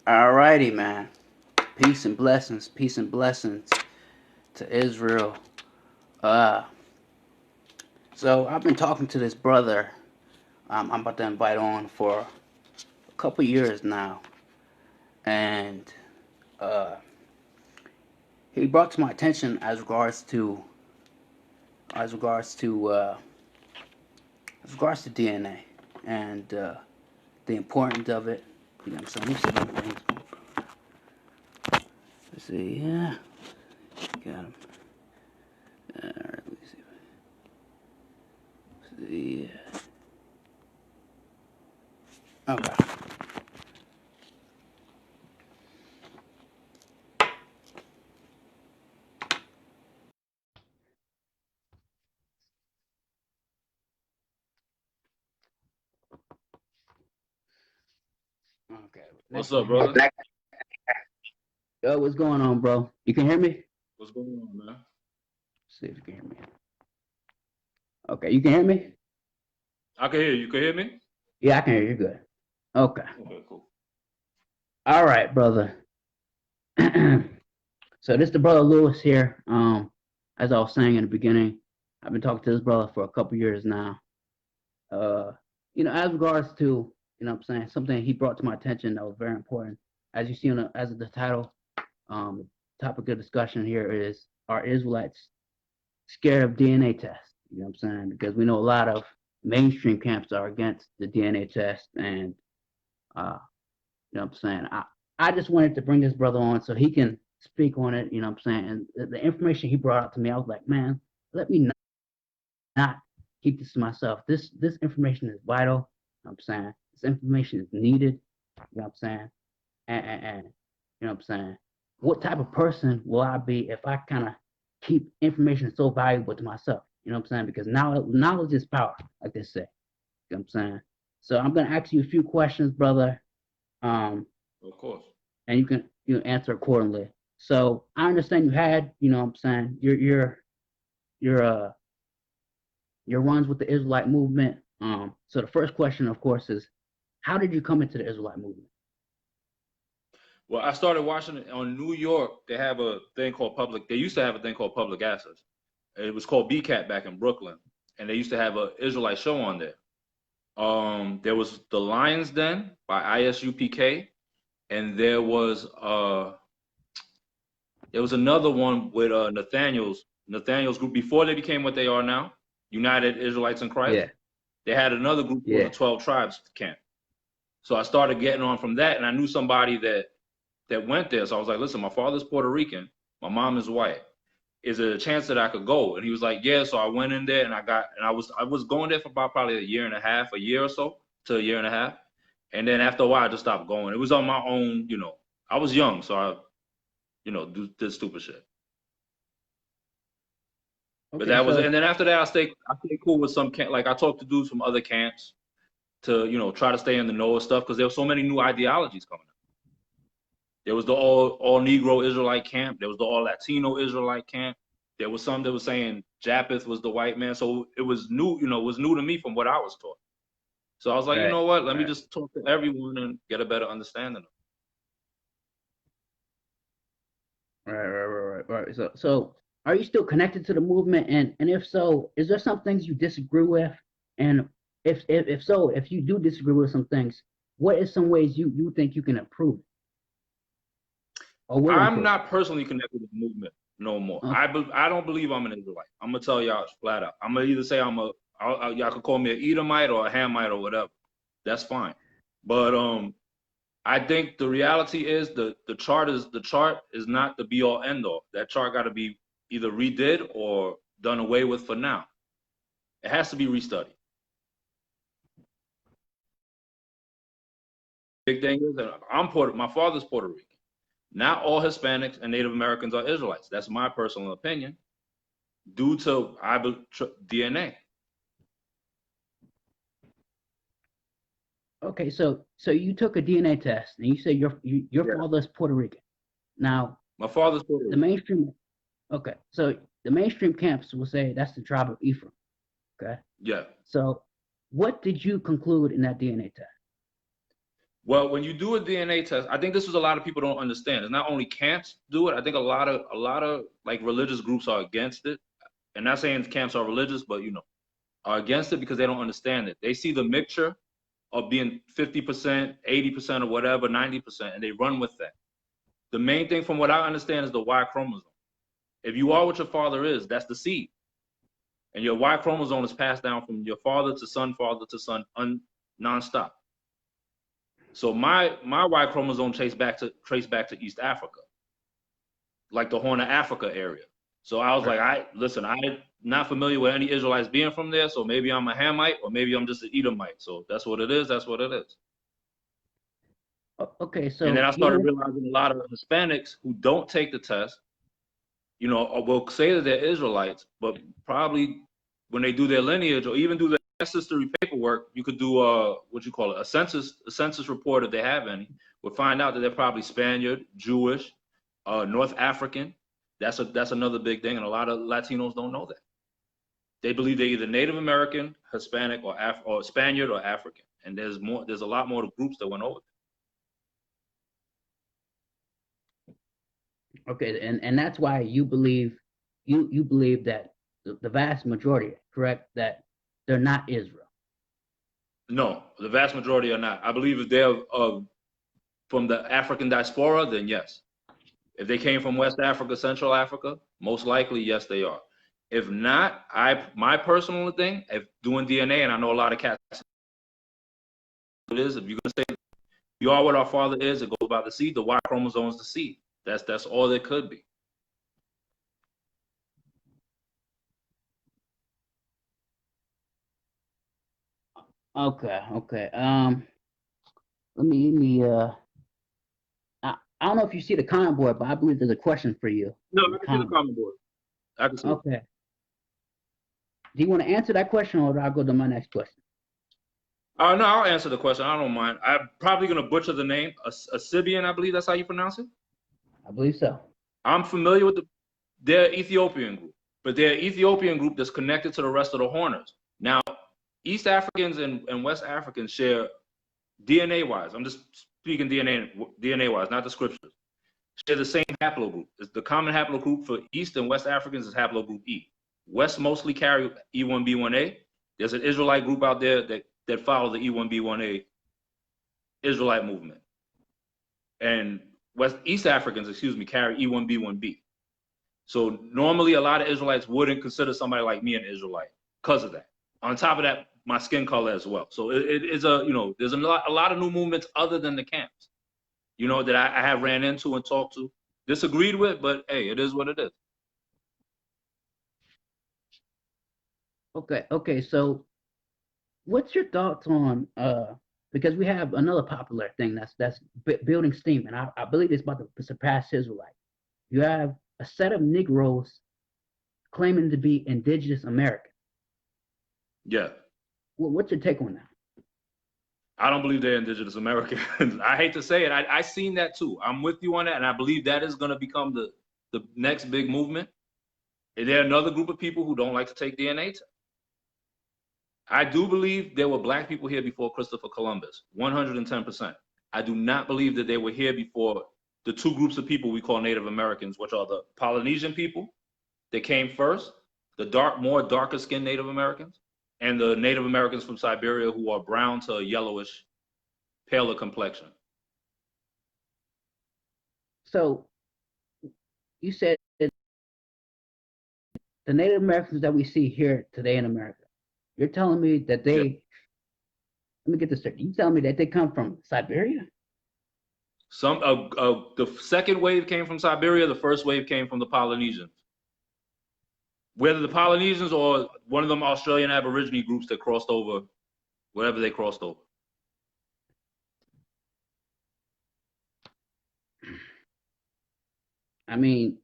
Alrighty, man. Peace and blessings to Israel. Uh, so I've been talking to this brother. I'm about to invite on for a couple years now, and uh, he brought to my attention as regards to as regards to DNA and the importance of it. You know what I'm saying? Let's see. Yeah, got him. All right. Let's see. Okay. Okay. What's Next up, one here. brother? Yo, what's going on, bro? You can hear me? What's going on, man? See if you can hear me. Okay, you can hear me? I can hear you. You can hear me? Yeah, I can hear you good. Okay. Okay, cool. All right, brother. So this is the brother Lewis here. As I was saying in the beginning, I've been talking to this brother for a couple years now. Uh, as regards to, what I'm saying, something he brought to my attention that was very important. As you see as the title, the topic of discussion here is, are Israelites scared of DNA tests? You know what I'm saying? Because we know a lot of mainstream camps are against the DNA test, and you know what I'm saying? I just wanted to bring this brother on so he can speak on it, you know what I'm saying? And the information he brought out to me, I was like, man, let me not keep this to myself. This information is vital, you know what I'm saying? This information is needed, you know what I'm saying? And you know what I'm saying? What type of person will I be if I kind of keep information so valuable to myself? You know what I'm saying? Because knowledge is power, like they say. You know what I'm saying? So I'm gonna ask you a few questions, brother. Um, Of course. and you answer accordingly. So I understand you had, you know what I'm saying, your your runs with the Israelite movement. So the first question, of course, is how did you come into the Israelite movement? Well, I started watching it on New York. They have a thing called public. They used to have a thing called public access. It was called BCAT back in Brooklyn, and they used to have a Israelite show on there. There was the Lions Den by ISUPK, and there was another one with Nathaniel's group before they became what they are now, United Israelites in Christ. Yeah, They had another group called the yeah. 12 Tribes Camp. So I started getting on from that, and I knew somebody that went there. So I was like, listen, my father's Puerto Rican, my mom is white. Is there a chance that I could go? And he was like, yeah. So I went in there, and I was going there for about probably a year and a half, a year or so to a year and a half. And then after a while, I just stopped going. It was on my own, I was young, so I, did stupid shit. But Okay, that was, so and then after that, I stayed cool with some camp. Like I talked to dudes from other camps to, try to stay in the know of stuff because there were so many new ideologies coming up. There was the all Negro Israelite camp. There was the all Latino Israelite camp. There was some that was saying Japheth was the white man. So it was new, it was new to me from what I was taught. So I was like, you right, know what? Let me right, just talk to everyone and get a better understanding of it. right. So are you still connected to the movement? And if so, is there some things you disagree with? And if so, if you do disagree with some things, what is some ways you think you can improve or will I'm improve? not personally connected with the movement no more. Okay. I don't believe I'm an Israelite. I'm gonna tell y'all flat out. I'm gonna either say y'all could call me an Edomite or a Hamite or whatever. That's fine. But I think the reality is the chart is not the be all end all. That chart got to be either redid or done away with for now. It has to be restudied. Big thing is that my father's Puerto Rican. Not all Hispanics and Native Americans are Israelites. That's my personal opinion, due to DNA. Okay, so you took a DNA test and you said your Yeah. father's Puerto Rican. Now My father's Puerto the Rican. mainstream okay, so the mainstream camps will say that's the tribe of Ephraim. Okay. Yeah. So what did you conclude in that DNA test? Well, when you do a DNA test, I think this is a lot of people don't understand. It's not only camps do it. I think a lot of like religious groups are against it. And not saying camps are religious, but are against it because they don't understand it. They see the mixture of being 50%, 80% or whatever, 90%, and they run with that. The main thing from what I understand is the Y chromosome. If you are what your father is, that's the seed. And your Y chromosome is passed down from your father to son, nonstop. So my Y chromosome traced back to East Africa, like the Horn of Africa area. So I was like, I'm not familiar with any Israelites being from there, so maybe I'm a Hamite or maybe I'm just an Edomite. So that's what it is. That's what it is. Okay, And then so I started realizing a lot of Hispanics who don't take the test, will say that they're Israelites, but probably when they do their lineage or even do their ancestry paperwork, you could do what you call it, a census report if they have any, would find out that they're probably Spaniard, Jewish, North African. That's another big thing, and a lot of Latinos don't know that. They believe they're either Native American, Hispanic, or Spaniard or African. And there's a lot more groups that went over there. Okay, and that's why you believe that the vast majority, correct, that they're not Israel. No, the vast majority are not. I believe if they're from the African diaspora, then yes. If they came from West Africa, Central Africa, most likely, yes, they are. If not, my personal thing, if doing DNA, and I know a lot of cats, it is, if you're gonna say you are what our father is, it goes by the seed. The Y chromosome is the seed. That's all it could be. Okay. Let me I don't know if you see the comment board, but I believe there's a question for you. No, I can see the comment board. I can see it. Okay. Do you want to answer that question, or do I go to my next question? No, I'll answer the question. I don't mind. I'm probably gonna butcher the name. A Simeon, I believe that's how you pronounce it. I believe so. I'm familiar with their Ethiopian group, but they're Ethiopian group that's connected to the rest of the Horners. Now, East Africans and West Africans share DNA wise. I'm just speaking DNA wise, not the scriptures. Share the same haplogroup. It's the common haplogroup for East and West Africans is haplogroup E. West mostly carry E1B1A. There's an Israelite group out there that follow the E1B1A Israelite movement. And East Africans, carry E1B1B. So normally a lot of Israelites wouldn't consider somebody like me an Israelite because of that. On top of that, my skin color as well. So it is there's a lot of new movements other than the camps, that I have ran into and talked to, disagreed with, but hey, it is what it is. Okay. So what's your thoughts on because we have another popular thing that's building steam, and I believe it's about to surpass Israelite. You have a set of Negroes claiming to be indigenous American. Yeah. What's your take on that? I don't believe they're indigenous Americans. I hate to say it. I seen that too. I'm with you on that, and I believe that is going to become the next big movement. And there are another group of people who don't like to take DNA tests. I do believe there were black people here before Christopher Columbus, 110%. I do not believe that they were here before the two groups of people we call Native Americans, which are the Polynesian people that came first, the darker skinned Native Americans, and the Native Americans from Siberia who are brown to yellowish, paler complexion. So you said the Native Americans that we see here today in America, you're telling me that let me get this straight. You telling me that they come from Siberia? The second wave came from Siberia. The first wave came from the Polynesians. Whether the Polynesians or one of them Australian Aborigine groups that crossed over, whatever they crossed over. I mean,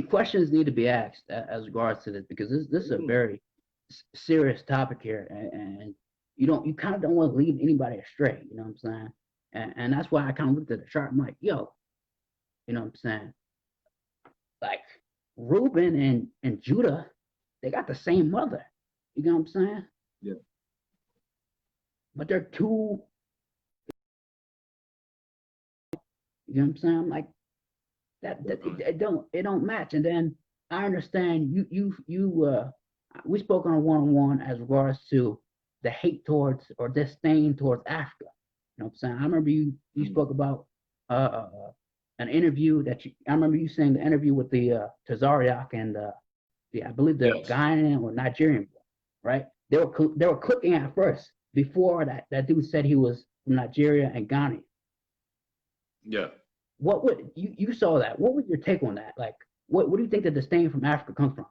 questions need to be asked as regards to this, because this is a very serious topic here, and you kind of don't want to lead anybody astray. You know what I'm saying? And that's why I kind of looked at the chart. I'm like, yo, you know what I'm saying? Like Reuben and Judah, they got the same mother. You know what I'm saying? Yeah. But they're two You know what I'm saying? I'm like it don't match. And then I understand we spoke on a one-on-one as regards to the hate towards or disdain towards Africa. You know what I'm saying? I remember you spoke about uh, an interview I remember you saying the interview with the Tazariak and I believe the Yes. Ghanaian or Nigerian, right? They were clicking at first before that dude said he was from Nigeria and Ghana. Yeah. What would you saw that? What was your take on that? Like, what do you think the disdain from Africa comes from?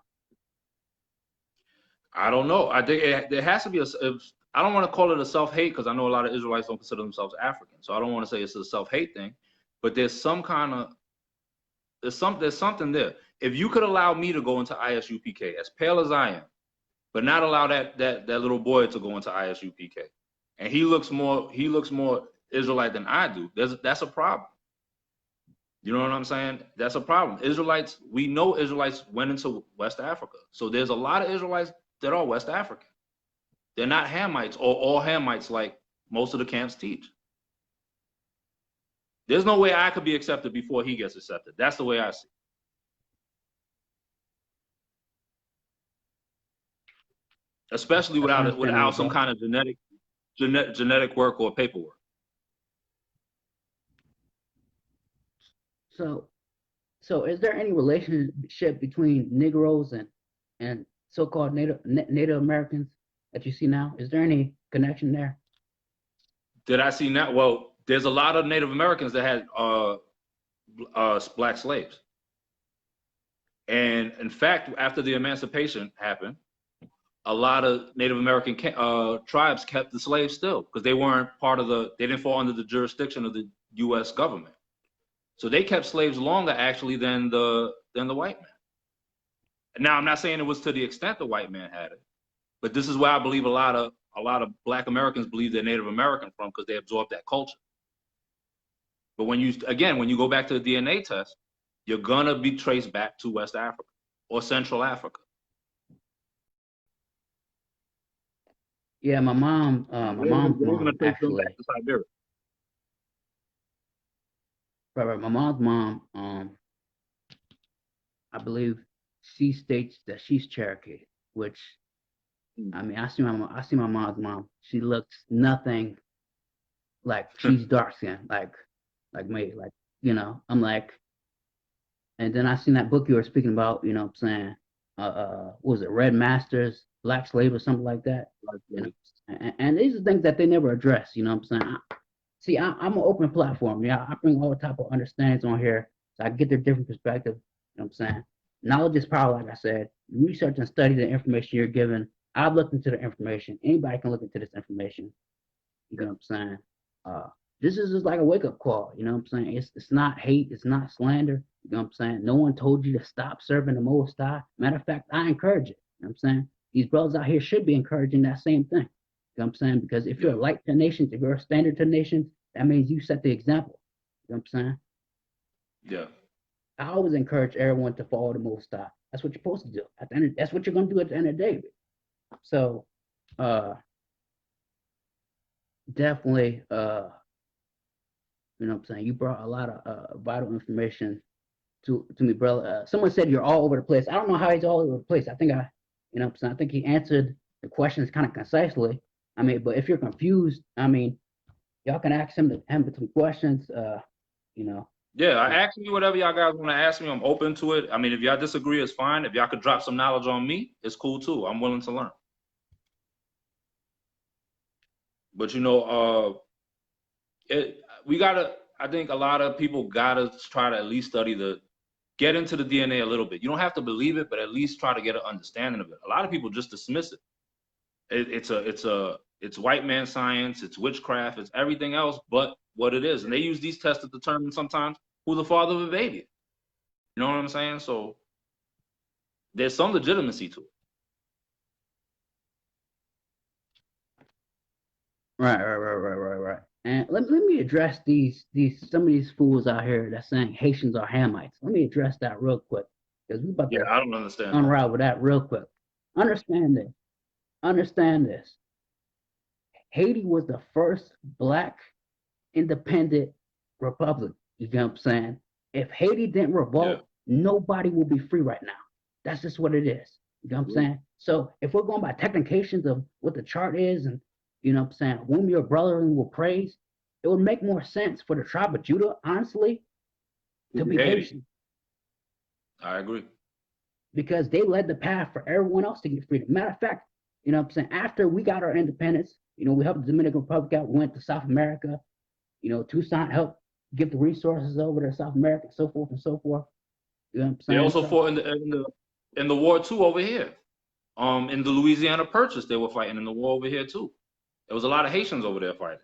I don't know. I think there has to be I don't want to call it a self-hate because I know a lot of Israelites don't consider themselves African. So I don't want to say it's a self-hate thing, but there's something there. If you could allow me to go into ISUPK as pale as I am, but not allow that little boy to go into ISUPK, and he looks more Israelite than I do, that's a problem. You know what I'm saying? That's a problem. Israelites, we know Israelites went into West Africa. So there's a lot of Israelites that are West African. They're not Hamites or all Hamites like most of the camps teach. There's no way I could be accepted before he gets accepted. That's the way I see it. Especially That's understandable, without some bro. kind of genetic work or paperwork. So, so is there any relationship between Negroes and so-called Native Americans that you see now? Is there any connection there? Did I see that? Well, there's a lot of Native Americans that had black slaves. And in fact, after the emancipation happened, a lot of Native American tribes kept the slaves still because they weren't they didn't fall under the jurisdiction of the U.S. government. So they kept slaves longer actually than the white man. Now, I'm not saying it was to the extent the white man had it, but this is where I believe a lot of Black Americans believe they're Native American from because they absorbed that culture. But when you go back to the DNA test, you're gonna be traced back to West Africa or Central Africa. Yeah, my mom's They're gonna mom trace them back actually. to Siberia. Right, my mom's mom, I believe she states that she's Cherokee, which I mean, I see my mom's mom. She looks nothing like she's dark skinned, like me, like I'm like, and then I seen that book you were speaking about, what I'm saying, what was it, Red Masters, Black Slave or something like that, you know, and these are things that they never address, what I'm saying. See, I'm an open platform. Yeah, I bring all type of understandings on here, so I get their different perspective. You know what I'm saying? Knowledge is power, like I said. Research and study the information you're given. I've looked into the information. Anybody can look into this information. You know what I'm saying? Uh, this is just like a wake up call. You know what I'm saying? It's not hate. It's not slander. You know what I'm saying? No one told you to stop serving the Most High. Matter of fact, I encourage it. You know what I'm saying? These brothers out here should be encouraging that same thing. You know what I'm saying? Because if you're a light to nations, if you're a standard to nations, that means you set the example. You know what I'm saying? Yeah. I always encourage everyone to follow the Most High. That's what you're supposed to do. That's what you're gonna do at the end of the day. So, uh, definitely, you know what I'm saying. You brought a lot of vital information to me, brother. Someone said you're all over the place. I don't know how he's all over the place. You know what I'm saying. I think he answered the questions kind of concisely. I mean, but if you're confused, I mean, y'all can ask him some questions. You know. Yeah, I ask me whatever y'all guys want to ask me. I'm open to it. I mean, if y'all disagree, it's fine. If y'all could drop some knowledge on me, it's cool too. I'm willing to learn. But we gotta. I think a lot of people gotta try to at least get into the DNA a little bit. You don't have to believe it, but at least try to get an understanding of it. A lot of people just dismiss it. It's white man science. It's witchcraft. It's everything else but what it is. And they use these tests to determine sometimes who the father of a baby is. You know what I'm saying? So there's some legitimacy to it. Right. And let me address these some of these fools out here that's saying Haitians are Hamites. Let me address that real quick because we about Yeah, to I don't understand that. unravel that real quick. Understand this. Understand this. Haiti was the first black independent republic. You get what I'm saying? If Haiti didn't Yeah. revolt, nobody will be free right now. That's just what it is. You know what I'm saying? So if we're going by technications of what the chart is, and you know what I'm saying, whom your brethren will praise, it would make more sense for the tribe of Judah, honestly, to be Haiti. Haitian, I agree. because they led the path for everyone else to get freedom. Matter of fact, you know what I'm saying, after we got our independence, you know, we helped the Dominican Republic out, we went to South America, you know, Toussaint helped give the resources over to South America, so forth and so forth. You know what I'm They saying? also So, fought in the war too over here. In the Louisiana Purchase, they were fighting in the war over here too. There was a lot of Haitians over there fighting.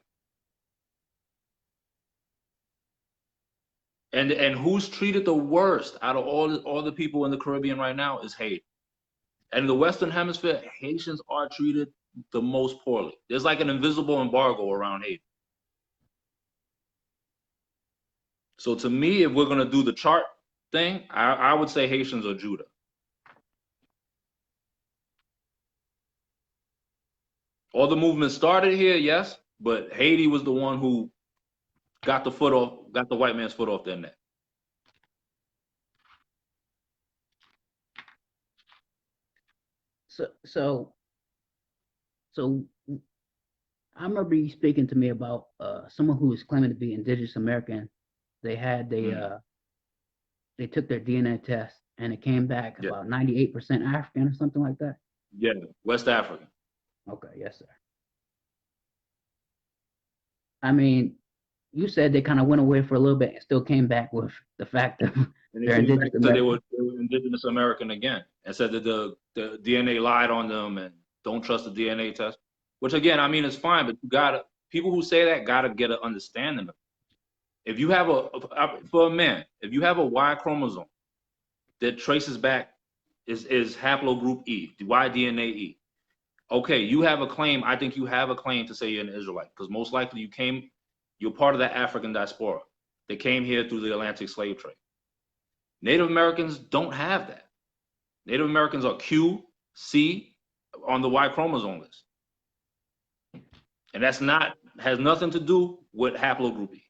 And who's treated the worst out of all the people in the Caribbean right now is Haiti. And in the Western Hemisphere, Haitians are treated the most poorly. There's like an invisible embargo around Haiti. So to me, if we're gonna do the chart thing, I would say Haitians or Judah. All the movement started here, yes, but Haiti was the one who got the white man's foot off their neck. so, so, so I remember you speaking to me about someone who was claiming to be Indigenous American. They had Mm. they took their DNA test and it came back Yeah, about 98% African or something like that. yeah, West African. Okay, yes, sir. I mean, you said they kind of went away for a little bit and still came back with the fact of And they they're came back Indigenous and said American. they were Indigenous American again, and said that the DNA lied on them and don't trust the DNA test. Which again, I mean, it's fine, but you gotta people who say that gotta get an understanding of it. If you have for a man, if you have a Y chromosome that traces back is haplogroup E, the Y DNA E. Okay, you have a claim. I think you have a claim to say you're an Israelite because most likely you're part of that African diaspora. They came here through the Atlantic slave trade. Native Americans don't have that. Native Americans are Q, C on the Y chromosome list. And that's not has nothing to do with haplogroup E.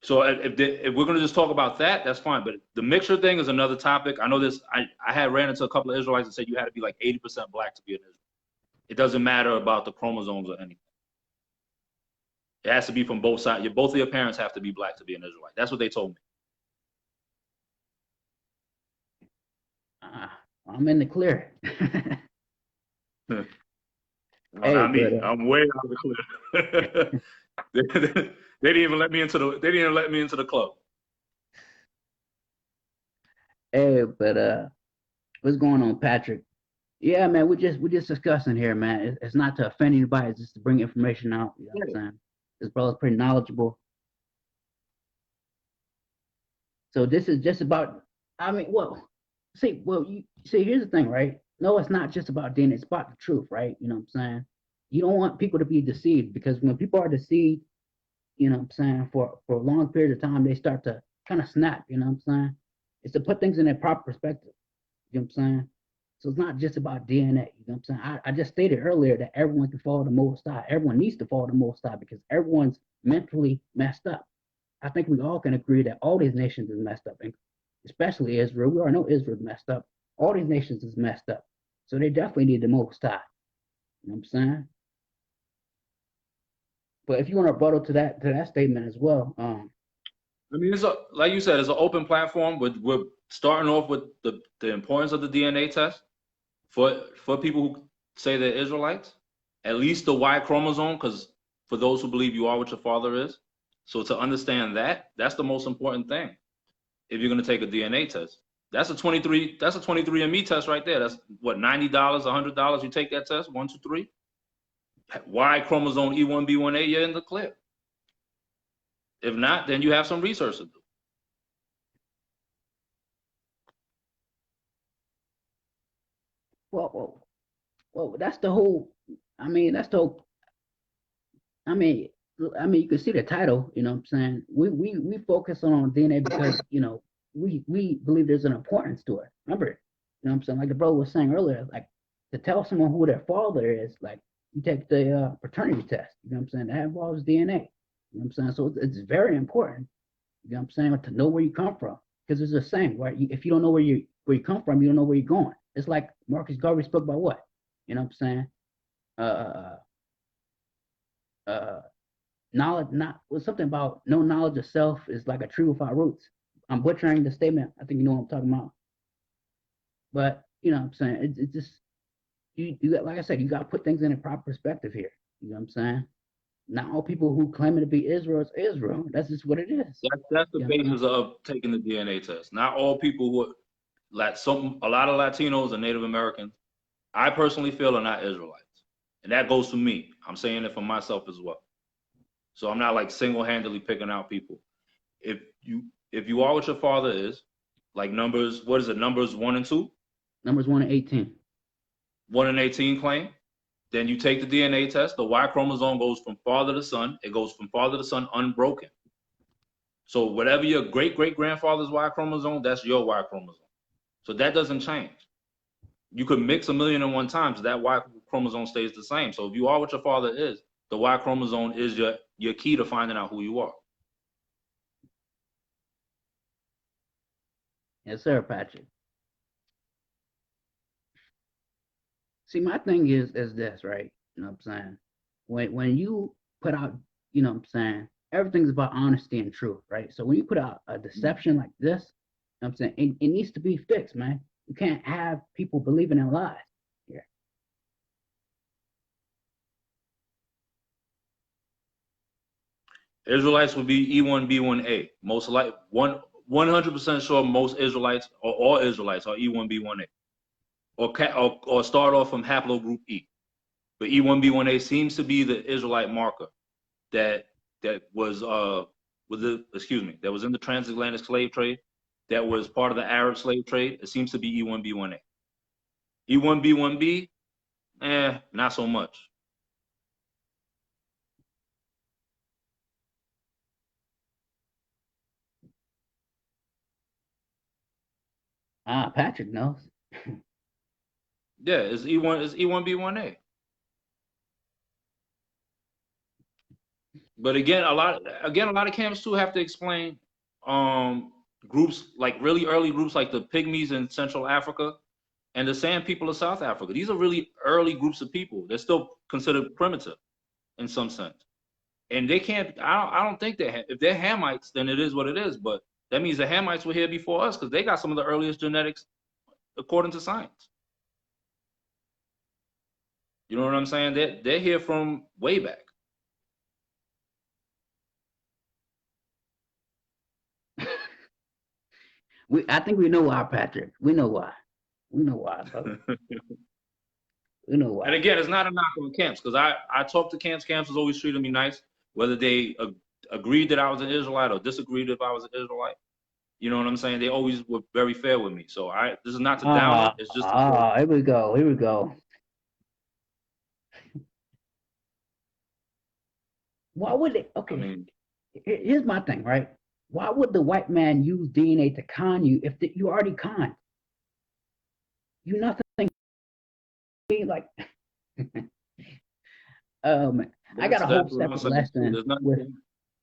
So if we're going to just talk about that, that's fine. But the mixture thing is another topic. I know this. I had ran into a couple of Israelites that said you had to be like 80% black to be an Israelite. It doesn't matter about the chromosomes or anything. It has to be from both sides. Both of your parents have to be black to be an Israelite. That's what they told me. Uh, I'm in the clear. No, Hey, not but me. I'm way out of the clear. They didn't even let me into the club. what's going on, Patrick? Yeah, man, we're just discussing here, man. It's not to offend anybody, it's just to bring information out. You know what I'm Yeah. saying? This brother's pretty knowledgeable. So this is just about. I mean, you see. Here's the thing, right? No, it's not just about DNA. It's about the truth, right? You know what I'm saying? You don't want people to be deceived, because when people are deceived, you know what I'm saying, for a long period of time, they start to kind of snap. You know what I'm saying? It's to put things in their proper perspective. You know what I'm saying? So it's not just about DNA. You know what I'm saying? I just stated earlier that everyone can follow the Most High. Everyone needs to follow the Most High because everyone's mentally messed up. I think we all can agree that all these nations is messed up, and especially Israel. We already know Israel's messed up. All these nations is messed up. So they definitely need the Most High. You know what I'm saying? But if you want to rebuttal to that statement as well, I mean, like you said, it's an open platform. We're starting off with the importance of the DNA test for people who say they're Israelites. At least the Y chromosome, because for those who believe you are what your father is. So to understand that, that's the most important thing. If you're going to take a DNA test, that's a 23andMe test right there. That's what, $90, $100. You take that test, 1, 2, 3. Y chromosome E1B1A, you're in the clear. If not, then you have some research to do. well, well, well, that's the whole. I mean, that's the whole. I mean, you can see the title. You know what I'm saying? We focus on DNA because we believe there's an importance to it. Remember, you know what I'm saying? Like the brother was saying earlier, like to tell someone who their father is, like you take the paternity test. You know what I'm saying? That involves DNA. You You know what I'm saying? So it's very important. You know what I'm saying? To know where you come from, because it's the same, right? If you don't know where you come from, you don't know where you're going. It's like Marcus Garvey spoke about what? You know what I'm saying? Uh, knowledge, not was something about no knowledge of self is like a tree without roots. I'm butchering the statement. I think you know what I'm talking about. But you know what I'm saying? It's just you got, like I said, you got to put things in a proper perspective here. You know what I'm saying? Not all people who claim to be Israel is Israel. That's just what it is. That's the You know what I'm saying? basis of taking the DNA test. Not all people who like a lot of Latinos and Native Americans, I personally feel are not Israelites. And that goes to me. I'm saying it for myself as well. So I'm not like single-handedly picking out people. If you if you are what your father is, like Numbers, what is it? Numbers 1 and 2, Numbers 1 and 18. 1 and 18 claim. Then you take the DNA test. The Y chromosome goes from father to son. It goes from father to son unbroken. So whatever your great great grandfather's Y chromosome, that's your Y chromosome. So that doesn't change. You could mix 1,000,001 times, that Y chromosome stays the same. So if you are what your father is, the Y chromosome is your key to finding out who you are. Yes, sir, Patrick. See, my thing is this, right? You know what I'm saying? When you put out, you know what I'm saying, everything's about honesty and truth, right? So when you put out a deception like this, you know what I'm saying, it needs to be fixed, man. You can't have people believing in lies. Yeah. Israelites would be E1B1A. Most like 100% sure most Israelites or all Israelites are E1B1A. Or start off from haplogroup E. But E1B1A seems to be the Israelite marker that was that was in the transatlantic slave trade, that was part of the Arab slave trade. It seems to be E1B1A. E1B1B, not so much. Ah, Patrick knows. Yeah, it's E1B1A. But again, a lot of camps too have to explain groups like really early groups like the Pygmies in Central Africa and the Sand people of South Africa. These are really early groups of people. They're still considered primitive in some sense. And they can't. I don't think if they're Hamites, then it is what it is. But that means the Hamites were here before us because they got some of the earliest genetics according to science. You know what I'm saying? They're here from way back. I think we know why, Patrick. We know why. We know why, brother. We know And why. again, it's not a knock on camps because I talked to camps. Camps was always treating me nice, whether they agreed that I was an Israelite or disagreed if I was an Israelite. You know what I'm saying? They always were very fair with me. So this is not to down it. It's just to say, Here we go. Here we go. Why would they? I Okay, mean, here's my thing, right? Why would the white man use DNA to con you if you already conned? You nothing like. I got a whole that's what I'm separate saying too. lesson There's nothing. with.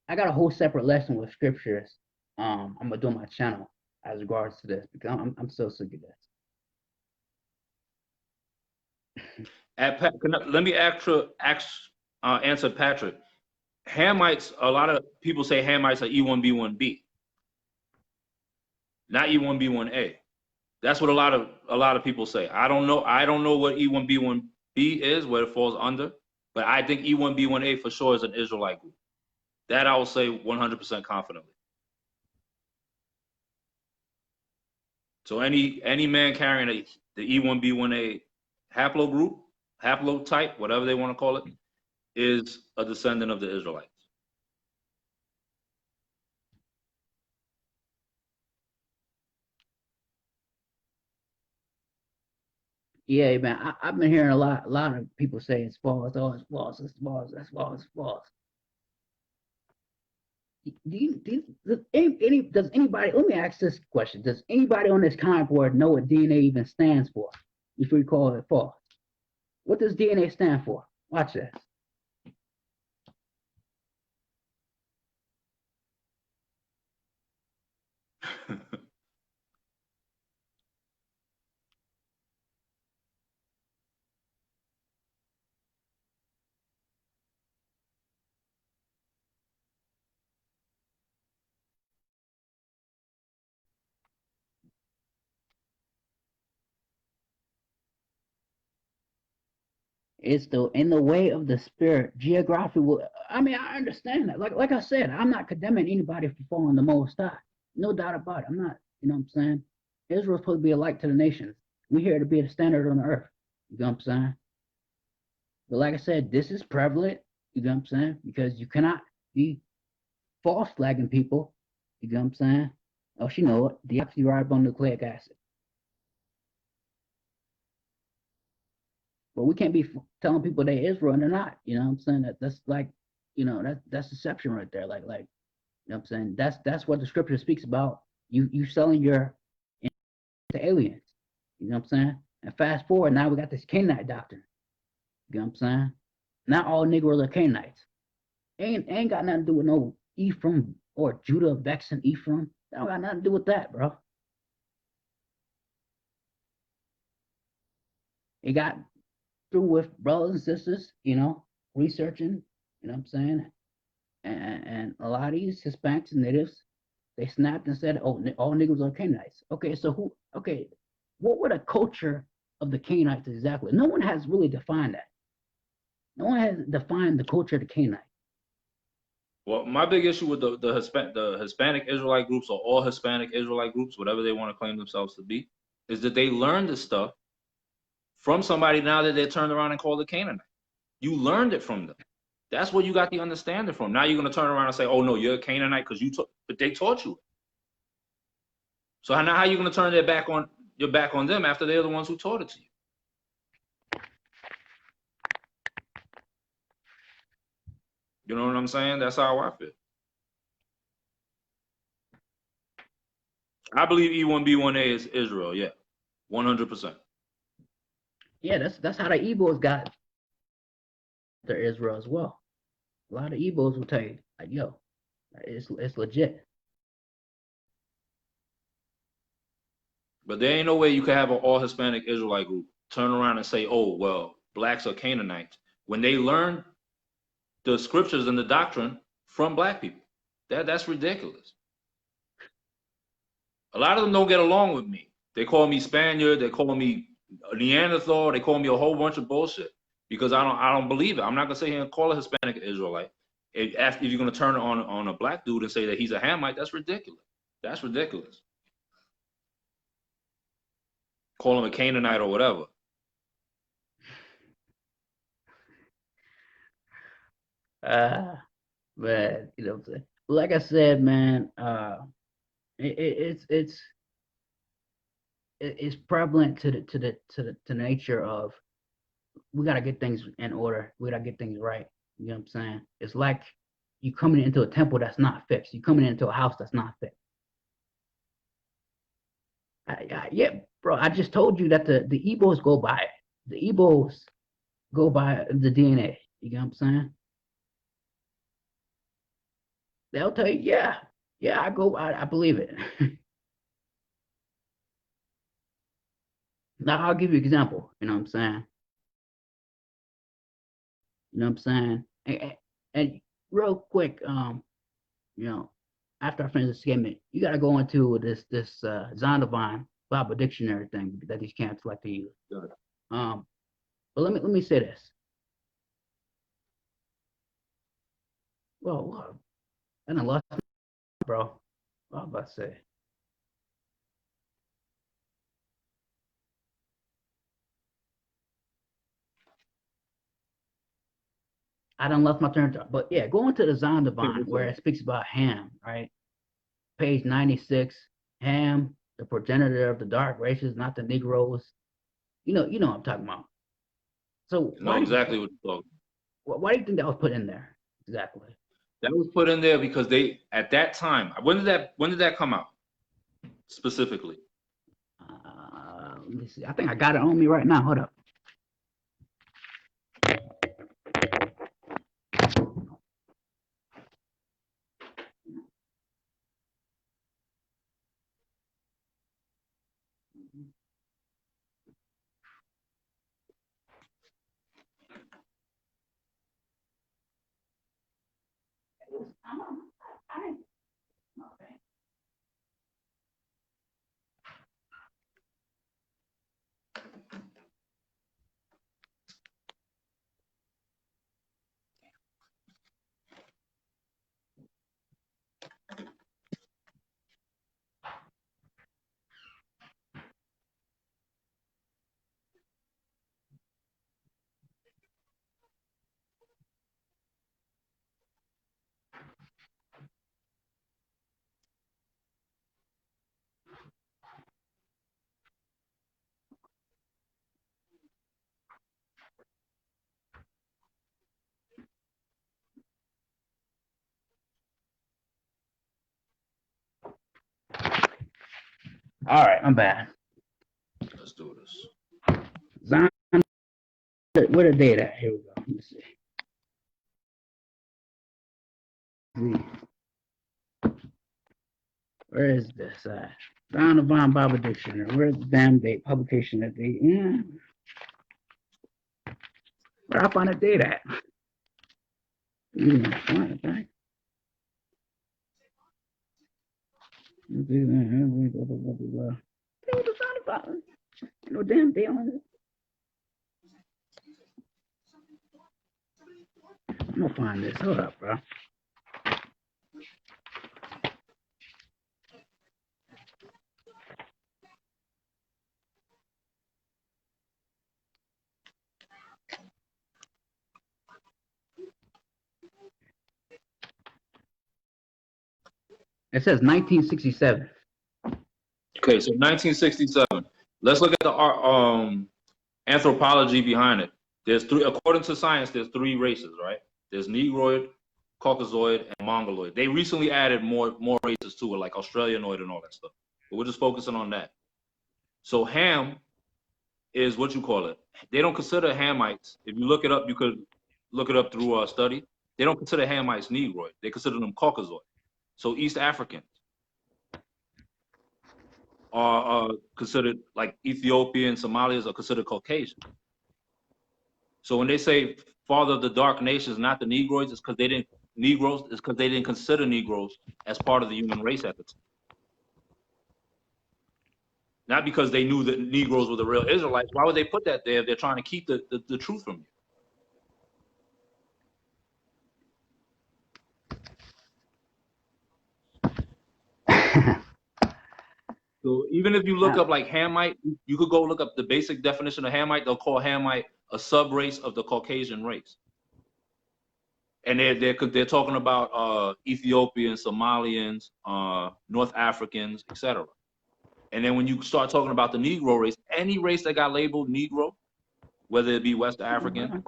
I got a whole separate lesson with scriptures. I'm gonna do on my channel as regards to this because I'm so sick of this. Let me answer Patrick. Hamites. A lot of people say Hamites are E1B1B, not E1B1A. That's what a lot of people say. I don't know. I don't know what E1B1B is, where it falls under, but I think E1B1A for sure is an Israelite group. That I will say 100% confidently. So any man carrying the E1B1A haplogroup, haplotype, whatever they want to call it, is a descendant of the Israelites. Yeah, man. I've been hearing a lot of people say it's false. Oh, it's false. It's false. It's false. It's false. Does anybody? Let me ask this question: does anybody on this Concord board know what DNA even stands for? Before you call it false, what does DNA stand for? Watch this. It's the in the way of the spirit. Geography will. I mean, I understand that. Like I said, I'm not condemning anybody for following the Most High. No doubt about it. I'm not. You know what I'm saying? Israel's supposed to be a light to the nations. We're here to be the standard on the earth. You know what I'm saying? But like I said, this is prevalent. You know what I'm saying? Because you cannot be false flagging people. You know what I'm saying? Oh, you know it. Deoxyribonucleic acid. But we can't be telling people they Israel and they're not. You know what I'm saying? That's like, that's deception right there. Like, you know what I'm saying? That's what the scripture speaks about. You selling your to aliens. You know what I'm saying? And fast forward, now we got this Canaanite doctrine. You know what I'm saying? Not all Negroes are Canaanites. Ain't got nothing to do with no Ephraim or Judah vexing Ephraim. That don't got nothing to do with that, bro. It got through with brothers and sisters, researching, you know what I'm saying? And a lot of these Hispanics and natives, they snapped and said, oh, all Negroes are Canaanites. Okay, so what were the culture of the Canaanites exactly? No one has really defined that. No one has defined the culture of the Canaanite. Well, my big issue with the Hispanic Israelite groups, or all Hispanic Israelite groups, whatever they want to claim themselves to be, is that they learned this stuff from somebody now that they turned around and called a Canaanite. You learned it from them. That's where you got the understanding from. Now you're going to turn around and say, "Oh no, you're a Canaanite because but they taught you." So now how are you going to turn your back on them after they're the ones who taught it to you? You know what I'm saying? That's how I feel. I believe E1B1A is Israel. Yeah, 100%. Yeah, that's how the Igbos got their Israel as well. A lot of Igbos will tell you, like, yo, it's legit. But there ain't no way you could have an all Hispanic Israelite group turn around and say, "Oh well, blacks are Canaanites," when they learn the scriptures and the doctrine from black people. That's ridiculous. A lot of them don't get along with me. They call me Spaniard. They call me Neanderthal. They call me a whole bunch of bullshit because I don't believe it. I'm not gonna sit here and call a Hispanic Israelite. If you're gonna turn it on a black dude and say that he's a Hamite, that's ridiculous. That's ridiculous. Call him a Canaanite or whatever. Man, you know what I'm saying? Like I said, man, it's prevalent to the nature of we gotta get things in order. We gotta get things right. You know what I'm saying? It's like you coming into a temple that's not fixed. You coming into a house that's not fixed. Yeah, bro. I just told you that the Igbos go by it. The Igbos go by the DNA. You know what I'm saying? They'll tell you, yeah, yeah. I believe it. Now I'll give you an example. You know what I'm saying? You know what I'm saying? And real quick, you know, after I finish this statement, you got to go into this Zondervan Bible dictionary thing that these camps like to use. Good. But let me say this. Well, I done lost, bro. What was I about to say? I done lost my turn. But yeah, go into the Zondervan where it speaks about Ham, right? Page 96. Ham, the progenitor of the dark races, not the Negroes. You know what I'm talking about. So Know exactly what you're talking. why do you think that was put in there? Exactly. That was put in there because they at that time. When did that come out specifically? Let me see. I think I got it on me right now. Hold up. Okay. All right, I'm bad. Let's do this. Zion, where the date at? Here we go. Let me see. Where is this at? Zion Divine Bible Dictionary. Where's the damn date? Publication that date. Yeah. Where I find the date at? You know, find it back. No damn date on it. I'm gonna find this. Hold up, bro. It says 1967. Okay, so 1967. Let's look at the anthropology behind it. There's three, according to science, there's three races, right? There's Negroid, Caucasoid, and Mongoloid. They recently added more races to it, like Australianoid and all that stuff. But we're just focusing on that. So Ham is what you call it. They don't consider Hamites. If you look it up, you could look it up through a study. They don't consider Hamites Negroid. They consider them Caucasoid. So East Africans are considered, like Ethiopian, Somalians are considered Caucasian. So when they say father of the dark nations, not the Negroids, it's because they didn't consider Negroes as part of the human race at the time. Not because they knew that Negroes were the real Israelites. Why would they put that there if they're trying to keep the truth from you? So even if you look up like Hamite, you could go look up the basic definition of Hamite. They'll call Hamite a subrace of the Caucasian race. And they're talking about Ethiopians, Somalians, North Africans, etc. And then when you start talking about the Negro race, any race that got labeled Negro, whether it be West African,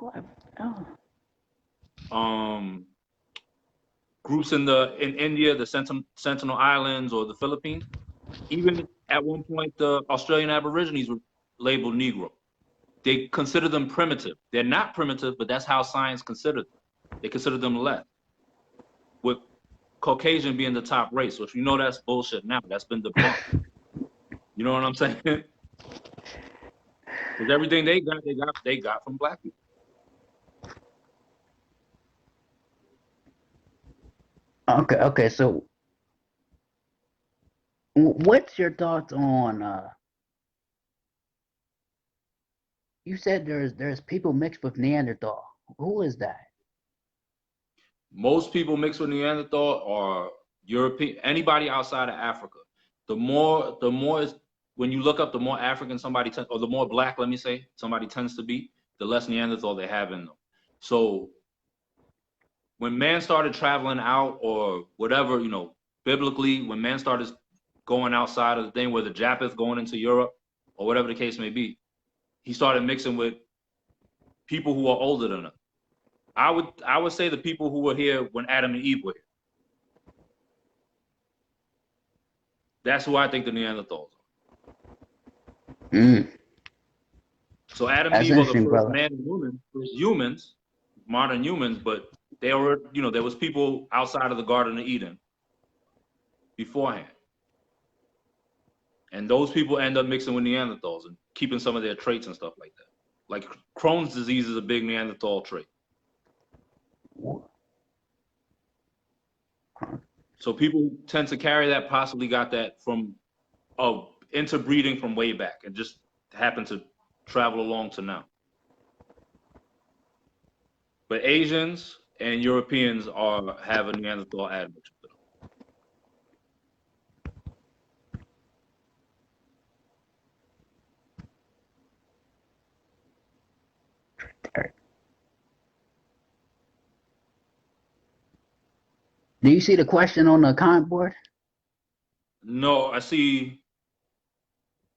groups in India, the Sentinel Islands or the Philippines, even at one point the Australian Aborigines were labeled Negro. They consider them primitive. They're not primitive, but that's how science considered them. They consider them less, with Caucasian being the top race. So if you know that's bullshit now, that's been debunked. You know what I'm saying? Because everything they got from black people. Okay. So, what's your thoughts on? You said there's people mixed with Neanderthal. Who is that? Most people mixed with Neanderthal are European. Anybody outside of Africa. The more is, when you look up, the more African somebody or the more black, let me say, somebody tends to be, the less Neanderthal they have in them. So when man started traveling out or whatever, biblically, when man started going outside of the thing, where the Japheth going into Europe or whatever the case may be, he started mixing with people who are older than us. I would say the people who were here when Adam and Eve were here. That's who I think the Neanderthals are. So Adam and Eve are the first man and woman, first humans, modern humans, but they were, there was people outside of the Garden of Eden beforehand. And those people end up mixing with Neanderthals and keeping some of their traits and stuff like that. Like Crohn's disease is a big Neanderthal trait. So people tend to carry that, possibly got that from interbreeding from way back and just happened to travel along to now. But Asians and Europeans have a Neanderthal admixture to them. Do you see the question on the comment board? No, I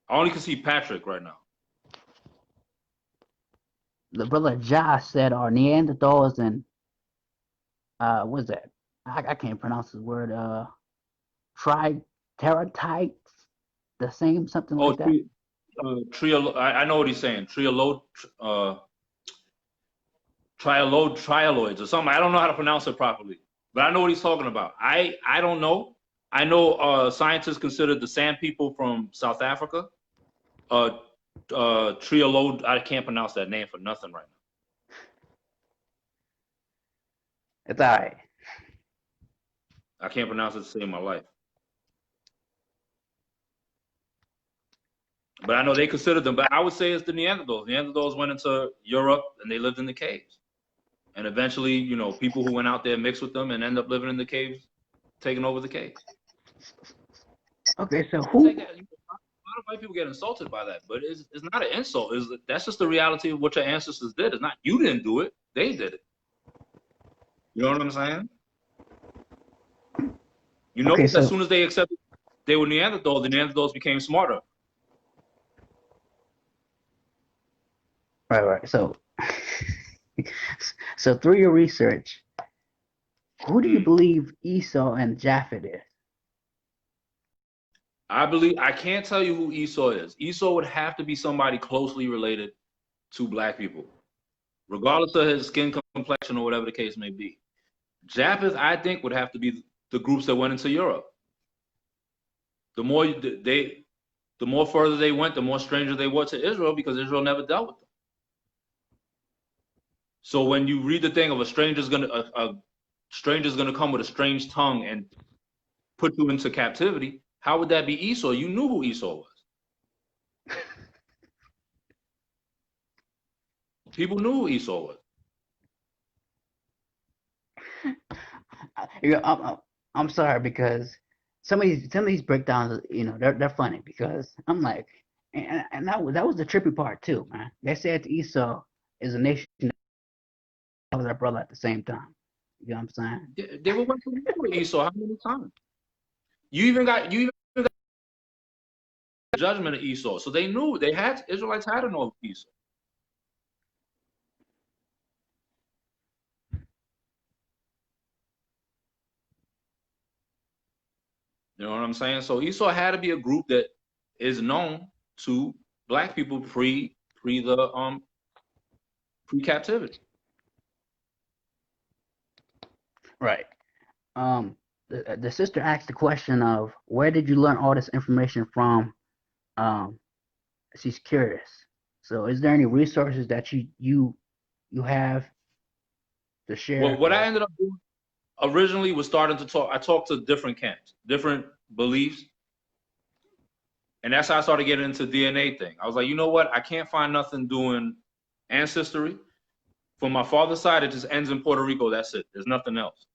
only can see Patrick right now. The brother Josh said, "Are Neanderthals and what's that? I can't pronounce the word. Triceratops, the same, something Oh, like that." I know what he's saying. Trialoids or something. I don't know how to pronounce it properly, but I know what he's talking about. I don't know. I know scientists consider the sand people from South Africa. Trialod. I can't pronounce that name for nothing right now. It's all right. I can't pronounce it to save my life. But I know they consider them. But I would say it's the Neanderthals. Neanderthals went into Europe and they lived in the caves. And eventually, you know, people who went out there mixed with them and end up living in the caves, taking over the caves. Okay, so who? A lot of white people get insulted by that, but it's not an insult. That's just the reality of what your ancestors did. It's not you didn't do it; they did it. You know what I'm saying? You know, Okay, so as soon as they accepted they were Neanderthals, the Neanderthals became smarter. right. So through your research, who do you believe Esau and Japheth is? I can't tell you who Esau is. Esau would have to be somebody closely related to black people, regardless of his skin complexion or whatever the case may be. Japheth, I think, would have to be the groups that went into Europe. The more further they went, the more stranger they were to Israel because Israel never dealt with them. So when you read the thing of a stranger's gonna come with a strange tongue and put you into captivity, how would that be Esau? You knew who Esau was. People knew who Esau was. I'm sorry because some of these breakdowns, you know, they're funny because I'm like, and that was the trippy part too, man. They said Esau is a nation that was our brother at the same time. You know what I'm saying? They were went to war with Esau how many times? You even got judgment of Esau. So they knew Israelites had to know Esau. You know what I'm saying? So Esau had to be a group that is known to black people pre captivity. Right. The sister asked the question of where did you learn all this information from? Um, she's curious. So, is there any resources that you have to Well, share? what I ended up doing originally was starting to talk. I talked to different camps, different beliefs, and that's how I started getting into DNA thing. I was like, you know what? I can't find nothing doing ancestry. For my father's side, it just ends in Puerto Rico. That's it. There's nothing else.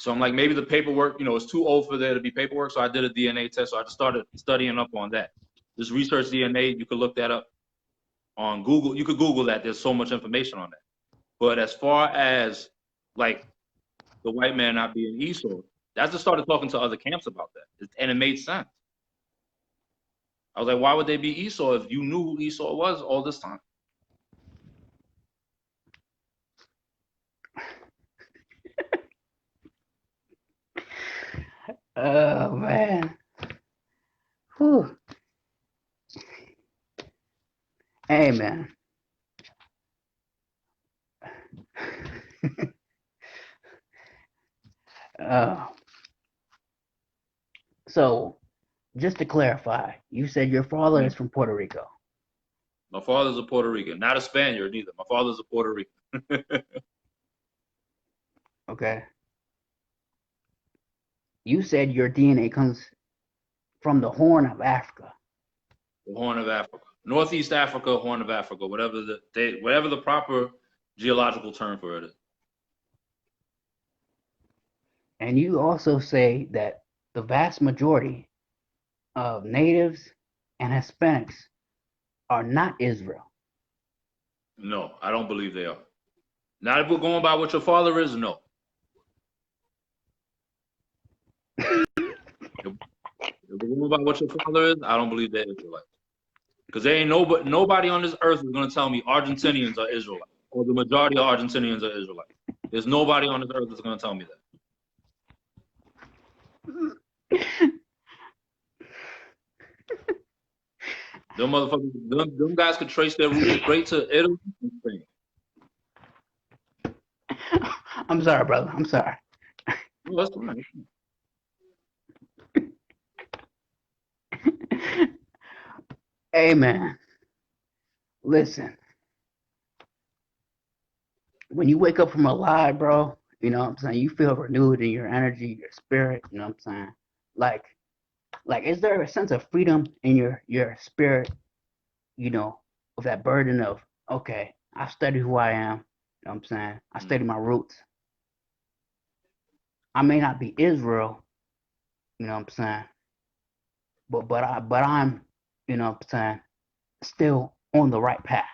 So I'm like, maybe the paperwork, you know, it's too old for there to be paperwork. So I did a DNA test. So I just started studying up on that. Just research DNA. You could look that up on Google. You could Google that. There's so much information on that. But as far as like the white man not being Esau, I just started talking to other camps about that. And it made sense. I was like, why would they be Esau if you knew who Esau was all this time? Oh man. Whew. Hey man. uh, so just to clarify, you said your father is from Puerto Rico. My father's a Puerto Rican, not a Spaniard either. My father's a Puerto Rican. Okay. You said your DNA comes from the Horn of Africa. The Horn of Africa, Northeast Africa, Horn of Africa, whatever the proper geological term for it is. And you also say that the vast majority of natives and Hispanics are not Israel. No, I don't believe they are. Not if we're going by what your father is, no. If we're going by what your father is, I don't believe they're Israelites. Because there ain't nobody on this earth is going to tell me Argentinians are Israelites, or the majority of Argentinians are Israelites. There's nobody on this earth that's going to tell me that. Them motherfuckers, them guys could trace their roots straight to Italy and Spain. I'm sorry, brother. I'm sorry. No, that's fine. Hey, man. Listen. When you wake up from a lie, bro, you know what I'm saying? You feel renewed in your energy, your spirit, you know what I'm saying? Like, is there a sense of freedom in your spirit, you know, with that burden of, okay, I study who I am, you know what I'm saying? I study my roots. I may not be Israel, you know what I'm saying? But I'm, you know what I'm saying, still on the right path.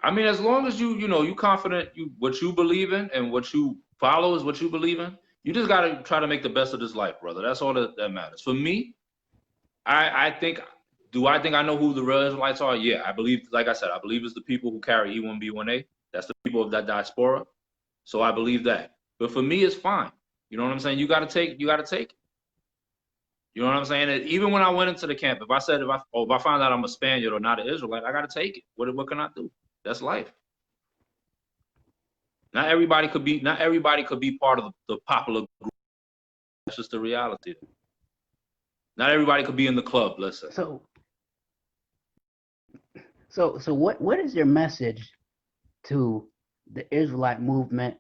I mean, as long as you confident what you believe in and what you follow is what you believe in, you just gotta try to make the best of this life, brother. That's all that matters. For me, I think, do I think I know who the real Israelites are? Yeah, I believe, like I said, I believe it's the people who carry E1B1A. That's the people of that diaspora. So I believe that. But for me, it's fine. You know what I'm saying? You gotta take it. You know what I'm saying? And even when I went into the camp, if I find out I'm a Spaniard or not an Israelite, I gotta take it. What can I do? That's life. Not everybody could be part of the popular group. That's just the reality. Not everybody could be in the club, let's say. So what is your message to the Israelite movement,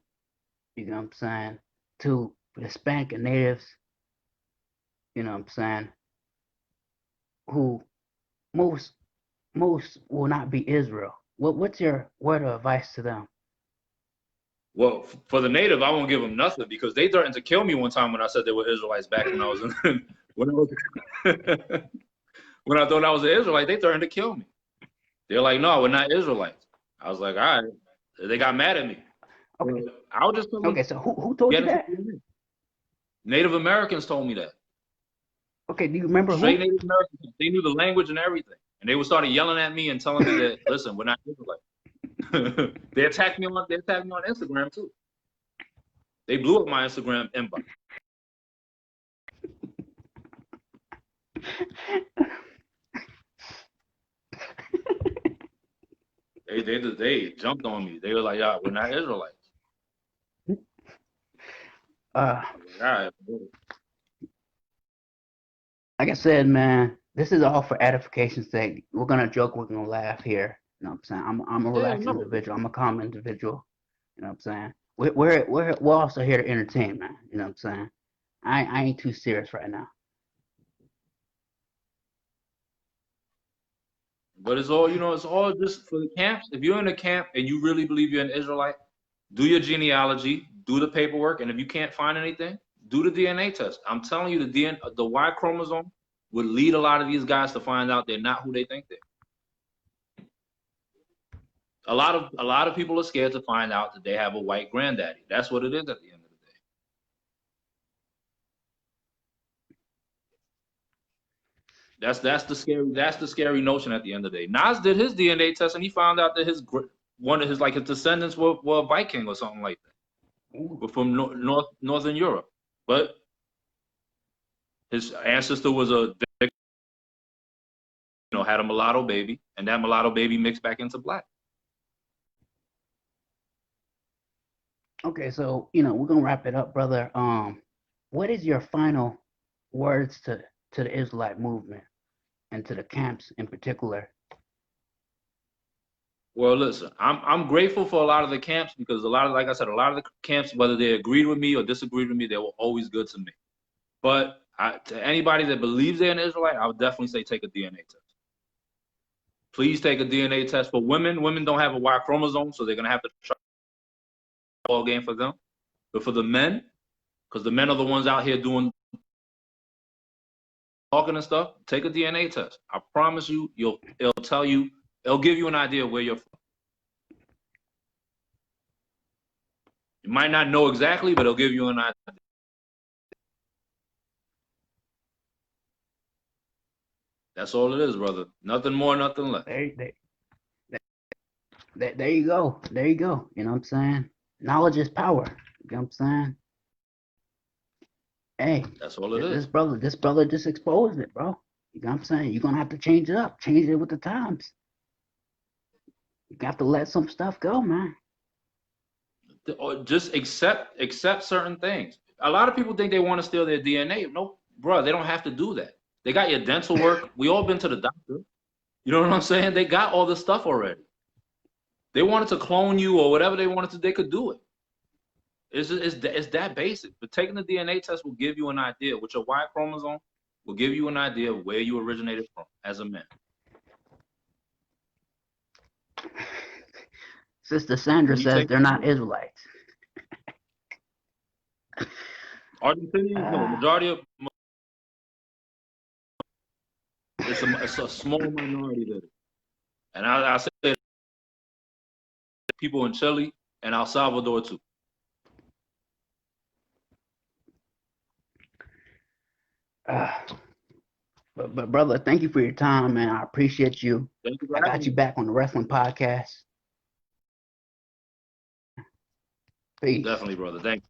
you know what I'm saying, to Hispanic and natives, you know what I'm saying, who most will not be Israel? What's your word of advice to them? Well, for the native, I won't give them nothing because they threatened to kill me one time when I said they were Israelites back when I was when I thought I was an Israelite. They threatened to kill me. They're like, "No, we're not Israelites." I was like, "All right." They got mad at me. Okay. I would just tell them, okay. So who told you that? Native Americans told me that. Okay. Do you remember Straight who? Native Americans. They knew the language and everything, and they would start yelling at me and telling me that, "Listen, we're not Israelites." They attacked me on Instagram too. They blew up my Instagram inbox. They jumped on me. They were like, "Yeah, we're not Israelites." Like, All right. like I said, man, this is all for edification's sake. We're gonna joke, we're gonna laugh here. You know what I'm saying? I'm a Yeah, relaxed no. individual. I'm a calm individual. You know what I'm saying? We're also here to entertain, man. You know what I'm saying? I ain't too serious right now. But it's all just for the camps. If you're in a camp and you really believe you're an Israelite, do your genealogy, do the paperwork, and if you can't find anything, do the DNA test. I'm telling you, the Y chromosome would lead a lot of these guys to find out they're not who they think they're. A lot of people are scared to find out that they have a white granddaddy. That's what it is at the end of the day. That's the scary notion at the end of the day. Nas did his DNA test and he found out that one of his descendants were a Viking or something like that. Were from Northern Europe, but his ancestor was had a mulatto baby, and that mulatto baby mixed back into black. Okay, so we're gonna wrap it up, brother. What is your final words to the Israelite movement and to the camps in particular? Well, listen, I'm grateful for a lot of the camps because a lot of, like I said, a lot of the camps, whether they agreed with me or disagreed with me, they were always good to me. But to anybody that believes they're an Israelite, I would definitely say take a DNA test. Please take a DNA test for women. Women don't have a Y chromosome, so they're gonna have to try the ball game for them. But for the men, because the men are the ones out here doing talking and stuff, take a DNA test. I promise you, it'll tell you, it'll give you an idea of where you're from. You might not know exactly, but it'll give you an idea. That's all it is, brother. Nothing more, nothing less. There you go. There you go. You know what I'm saying? Knowledge is power. You know what I'm saying? Hey, That's all it this is. brother just exposed it, bro. You know what I'm saying? You're gonna have to change it up, change it with the times. You got to let some stuff go, man. Or just accept certain things. A lot of people think they want to steal their DNA. No, bro, they don't have to do that. They got your dental work. We all been to the doctor. You know what I'm saying? They got all this stuff already. They wanted to clone you or whatever they wanted to, they could do it. It's that basic. But taking the DNA test will give you an idea. With your Y chromosome, will give you an idea of where you originated from as a man. Sister Sandra When you says take they're not Israelites. Argentinians, no, majority of it's a small minority that, and I say people in Chile and El Salvador too. Uh, but brother, thank you for your time, man. I appreciate you. Thank you for I got having you me. back on the wrestling podcast. Peace. Definitely, brother. Thank you.